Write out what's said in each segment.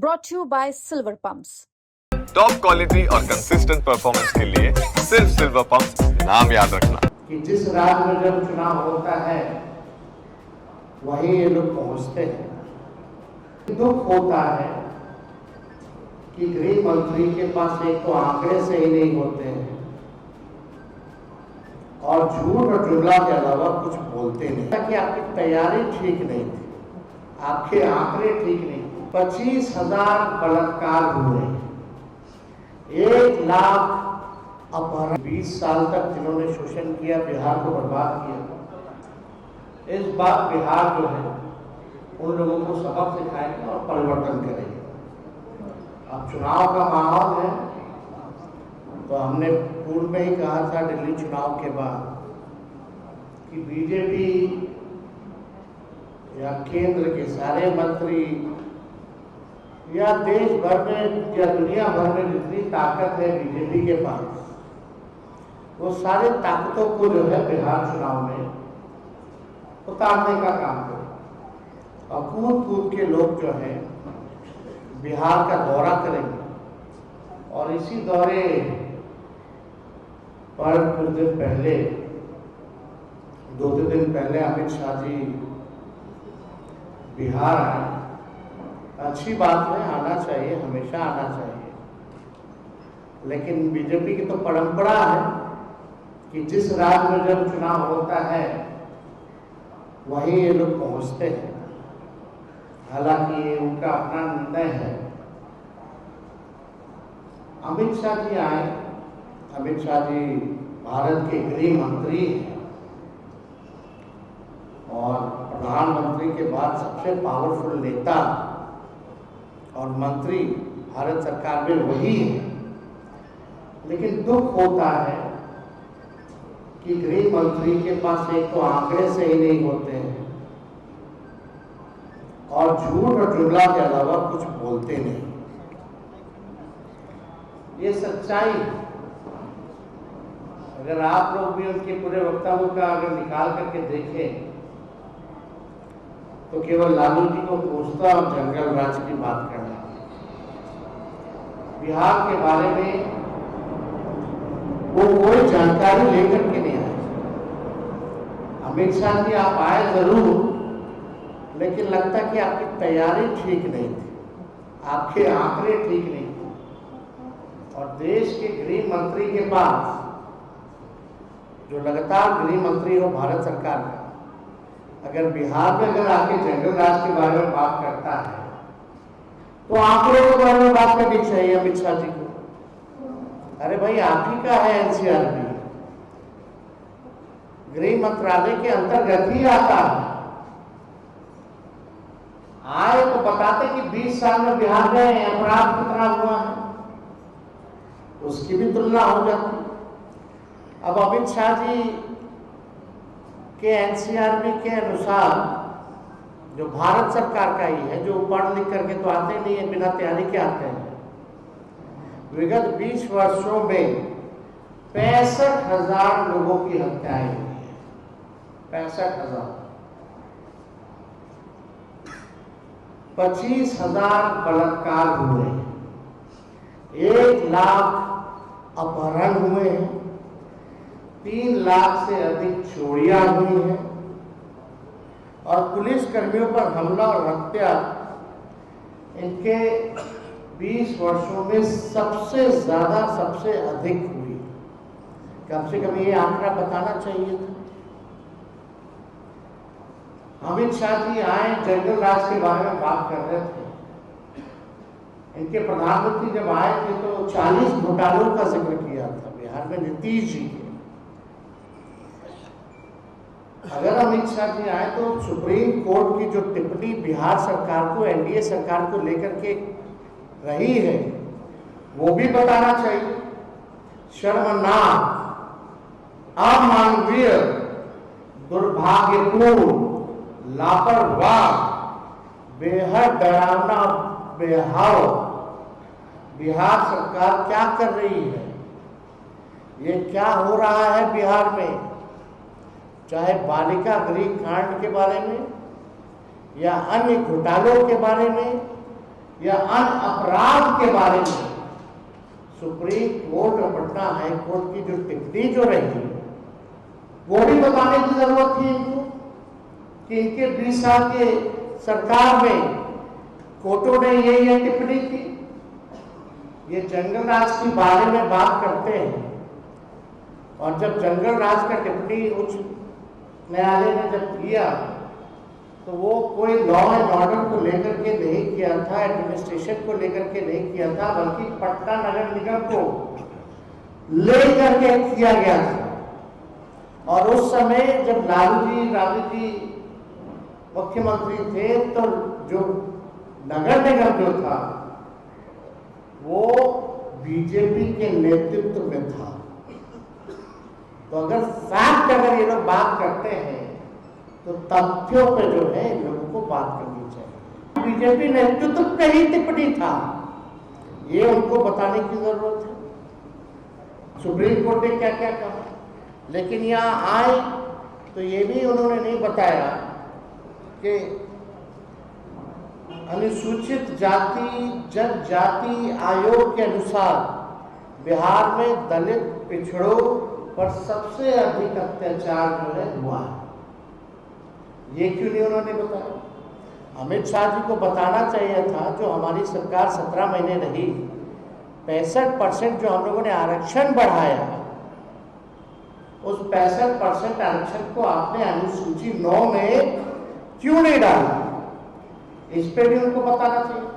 brought to you by Silver Pumps. Top quality और consistent performance के लिए सिर्फ सिल्वर पंप्स नाम याद रखना। कि जिस राज्य में जब चुनाव होता है वहीं ये लोग पहुंचते हैं। दुख होता है कि गृह मंत्री के पास एक तो आंकड़े से ही नहीं होते हैं और झूठ और जुमला के अलावा कुछ बोलते नहीं। ताकि आपकी तैयारी ठीक नहीं थी, आपके आंकड़े ठीक नहीं थे। 25,000 बलात्कार हुए, 1 लाख अपहरण, 20 साल तक जिन्होंने शोषण किया, बिहार को बर्बाद किया। इस बार बिहार जो है उन लोगों को सबक सिखाएंगे और परिवर्तन करेंगे। अब चुनाव का माहौल है तो हमने पूर्व में ही कहा था दिल्ली चुनाव के बाद कि बीजेपी या केंद्र के सारे मंत्री या देश भर में या दुनिया भर में जितनी ताकत है बीजेपी के पास, वो सारे ताकतों को जो है बिहार चुनाव में उतारने का काम करे और कूद कूद के लोग जो है बिहार का दौरा करेंगे। और इसी दौरे पर कुछ दिन पहले, 2-3 दिन पहले अमित शाह जी बिहार आए। अच्छी बात है, आना चाहिए, हमेशा आना चाहिए। लेकिन बीजेपी की तो परंपरा है कि जिस राज्य में जब चुनाव होता है वहीं ये लोग पहुंचते हैं। हालांकि ये उनका अपना निर्णय है। अमित शाह जी आए। अमित शाह जी भारत के गृह मंत्री हैं और प्रधानमंत्री के बाद सबसे पावरफुल नेता और मंत्री भारत सरकार में वही है। लेकिन दुख होता है कि गृह मंत्री के पास एक तो आंकड़े से ही नहीं होते हैं और झूठ और जुमला के अलावा कुछ बोलते नहीं। ये सच्चाई, अगर आप लोग भी उनके पूरे वक्तव्य का अगर निकाल करके देखें तो केवल लालू जी को कोसता और जंगल राज की बात करना। बिहार के बारे में वो कोई जानकारी लेकर के नहीं आए। अमित शाह जी आप आए जरूर, लेकिन लगता कि आपकी तैयारी ठीक नहीं थी, आपके आंकड़े ठीक नहीं थे। और देश के गृह मंत्री के पास, जो लगातार गृह मंत्री हो भारत सरकार का, अगर बिहार में अगर आके जंगल राज के बारे में बात करता है तो आंकड़ों के बारे में बात करनी चाहिए अमित शाह जी को। अरे भाई, आप ही का है एनसीआरबी, गृह मंत्रालय के अंतर्गत ही आता है। आए तो बताते कि 20 साल में बिहार में अपराध कितना हुआ है, उसकी भी तुलना हो जाती। अब अमित शाह जी के एनसीआरबी के अनुसार, जो भारत सरकार का ही है, जो पढ़ लिख करके तो आते नहीं है, बिना तैयारी के आते हैं, विगत 20 वर्षों में 65,000 लोगों की हत्याएं हुई है। 65,000। 25,000 बलात्कार हुए, 1 लाख अपहरण हुए हैं, 3 लाख से अधिक चोरियां हुई हैं और पुलिस कर्मियों पर हमला और हत्या इनके 20 वर्षों में सबसे ज्यादा, सबसे अधिक हुई। कम से कम ये आंकड़ा बताना चाहिए था। अमित शाह जी आए, जंगल राज के बारे में बात कर रहे थे। इनके प्रधानमंत्री जब आए थे तो 40 घोटालों का जिक्र किया था बिहार में नीतीश जी के। अगर अमित शाह जी आए तो सुप्रीम कोर्ट की जो टिप्पणी बिहार सरकार को, एनडीए सरकार को लेकर के रही है, वो भी बताना चाहिए। शर्मनाक, अमानवीय, दुर्भाग्यपूर्ण, लापरवाह, बेहद डरावना, बेहाव बिहार सरकार क्या कर रही है। ये क्या हो रहा है बिहार में, चाहे बालिका गृह कांड के बारे में या अन्य घोटालों के बारे में या अन्य अपराध के बारे में सुप्रीम कोर्ट और पटना हाई कोर्ट की जो टिप्पणी जो रही वो भी बताने की जरूरत थी इनको कि इनके 20 साल के सरकार में कोर्टों ने ये टिप्पणी की। ये जंगल राज के बारे में बात करते हैं और जब जंगल राज का टिप्पणी उच्च न्यायालय ने जब किया तो वो कोई लॉ एंड ऑर्डर को लेकर के नहीं किया था, एडमिनिस्ट्रेशन को लेकर के नहीं किया था, बल्कि पटना नगर निगम को लेकर के किया गया था। और उस समय जब राजू जी मुख्यमंत्री थे तो जो नगर निगम जो था वो बीजेपी के नेतृत्व में था। तो अगर ये लोग बात करते हैं तो तथ्यों पे जो है इन लोगों को बात करनी चाहिए। बीजेपी नेतृत्व का ही टिप्पणी था, ये उनको बताने की जरूरत है सुप्रीम कोर्ट ने क्या क्या कहा। लेकिन यहाँ आए तो ये भी उन्होंने नहीं बताया कि अनुसूचित जाति जनजाति आयोग के अनुसार बिहार में दलित पिछड़ों पर सबसे अधिक अत्याचार जो है हुआ है। ये क्यों नहीं उन्होंने बताया? अमित शाह जी को बताना चाहिए था। जो हमारी सरकार 17 महीने रही, 65% जो हम लोगों ने आरक्षण बढ़ाया, उस 65% आरक्षण को आपने अनुसूची 9 में क्यों नहीं डाला? इस पे भी उनको बताना चाहिए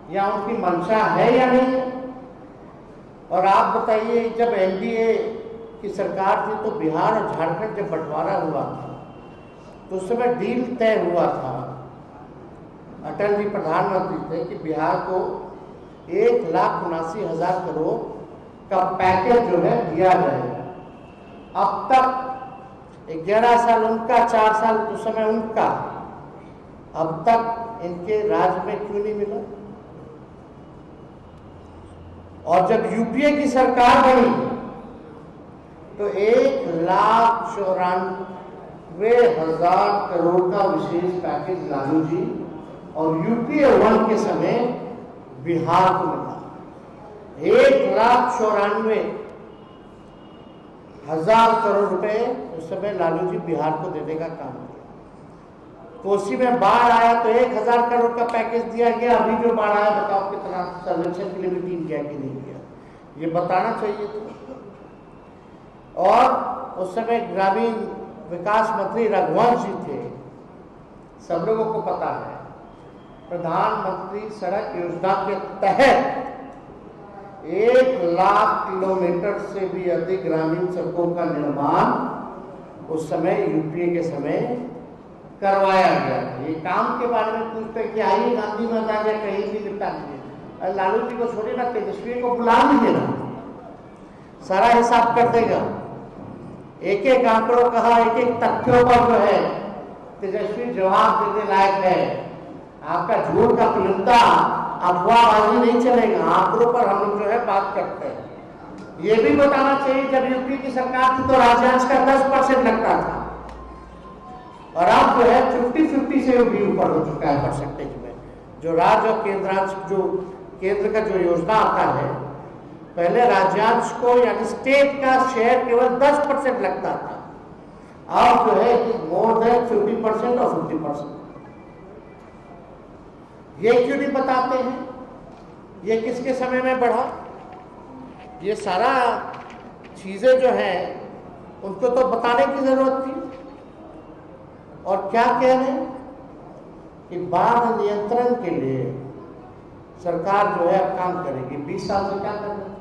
या उनकी मंशा है या नहीं है। और आप बताइए, जब एनडीए की सरकार थी तो बिहार और झारखंड जब बंटवारा हुआ था तो उस समय डील तय हुआ था, अटल जी प्रधानमंत्री थे, कि बिहार को 1,79,000 करोड़ का पैकेज जो है दिया जाएगा। अब तक 11 साल उनका, 4 साल उस समय उनका, अब तक इनके राज्य में क्यों नहीं मिला? और जब यूपीए की सरकार बनी तो 1,94,000 करोड़ का विशेष पैकेज लालू जी और यूपीए 1 के समय बिहार को मिला। 1,94,000 करोड़ रुपए उस समय लालू जी बिहार को देने का काम किया। कोसी में बाढ़ आया तो 1,000 करोड़ का पैकेज दिया गया। अभी जो बाढ़ आया बताओ कितना सर्वेक्षण के लिए भी टीम किया कि नहीं किया, ये बताना चाहिए था। और उस समय ग्रामीण विकास मंत्री रघुवंश जी थे, सब लोगों को पता है। प्रधानमंत्री सड़क योजना के तहत 1,00,000 किलोमीटर से भी अधिक ग्रामीण सड़कों का निर्माण उस समय यूपीए के समय करवाया गया। ये काम के बारे में पूछते हैं कि आइए गांधी मैदान या कहीं भी निपटा दीजिए। लालू जी को छोड़िए ना, तेजस्वी को बुला लीजिए ना, सारा हिसाब कर देगा। एक एक आंकड़ों कहा, एक एक तथ्यों पर जो है तेजस्वी जवाब देने लायक है। आपका झूठ का पुलिंदा अफवाहबाजी नहीं चलेगा, आंकड़ों पर हम लोग जो है बात करते हैं। ये भी बताना चाहिए, जब यूपी की सरकार थी तो राज्यांश का 10% लगता था और अब जो है 50-50 से भी ऊपर हो चुका है परसेंटेज में। जो राज्य और केंद्रांश, जो केंद्र का जो योजना आता है, पहले राज्यांश को यानी स्टेट का शेयर केवल 10% लगता था, अब जो है मोर देन 50% और 50%। ये क्यों नहीं बताते हैं? ये किसके समय में बढ़ा? ये सारा चीजें जो हैं उनको तो बताने की जरूरत थी। और क्या कह रहे हैं कि बाढ़ नियंत्रण के लिए सरकार जो है अब काम करेगी। 20 साल से क्या कर रही थी?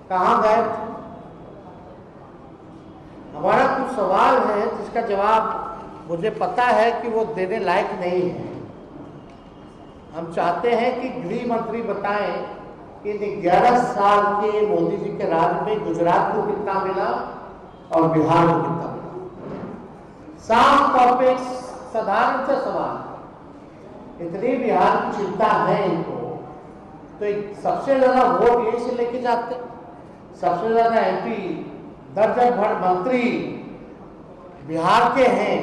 कहाँ गए थे? हमारा कुछ सवाल है जिसका जवाब मुझे पता है कि वो देने लायक नहीं है। हम चाहते हैं कि गृह मंत्री बताएं कि 11 साल के मोदी जी के राज में गुजरात को कितना मिला और बिहार को कितना मिला। साफ तौर पे साधारण सा सवाल, इतनी बिहार की चिंता है इनको, तो सबसे ज्यादा वोट यही से लेके जाते, सबसे ज्यादा एमपी, दर्जन भर मंत्री बिहार के हैं।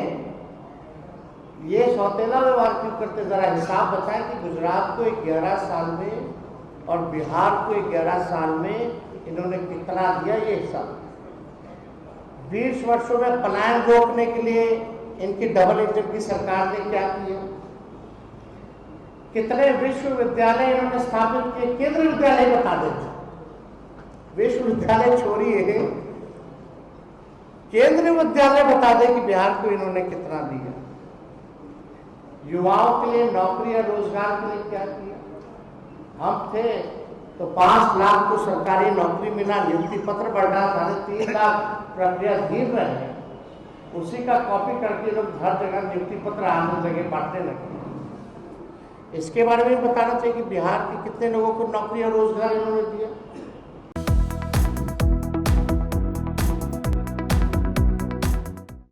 ये सौतेला व्यवहार क्यों करते, जरा हिसाब बताएं कि गुजरात को 11 साल में और बिहार को 11 साल में इन्होंने कितना दिया, ये हिसाब। 20 वर्षों में पलायन रोकने के लिए इनकी डबल इंजन की सरकार ने क्या किया, कितने विश्वविद्यालय इन्होंने स्थापित किए, केंद्रीय विद्यालय बता देते, विश्वविद्यालय छोड़िए, केंद्रीय विद्यालय बता दे कि बिहार को इन्होंने कितना दिया। युवाओं के लिए नौकरी या रोजगार के लिए क्या किया, हम थे तो 5 लाख को सरकारी नौकरी मिला, नियुक्ति पत्र बढ़ा, 3.5 लाख प्रक्रियाधीन रहे, उसी का कॉपी करके लोग हर जगह नियुक्ति पत्र आने जगह बांटने लगे। इसके बारे में बताना चाहिए कि बिहार के कितने लोगों को नौकरी और रोजगार इन्होंने दिया।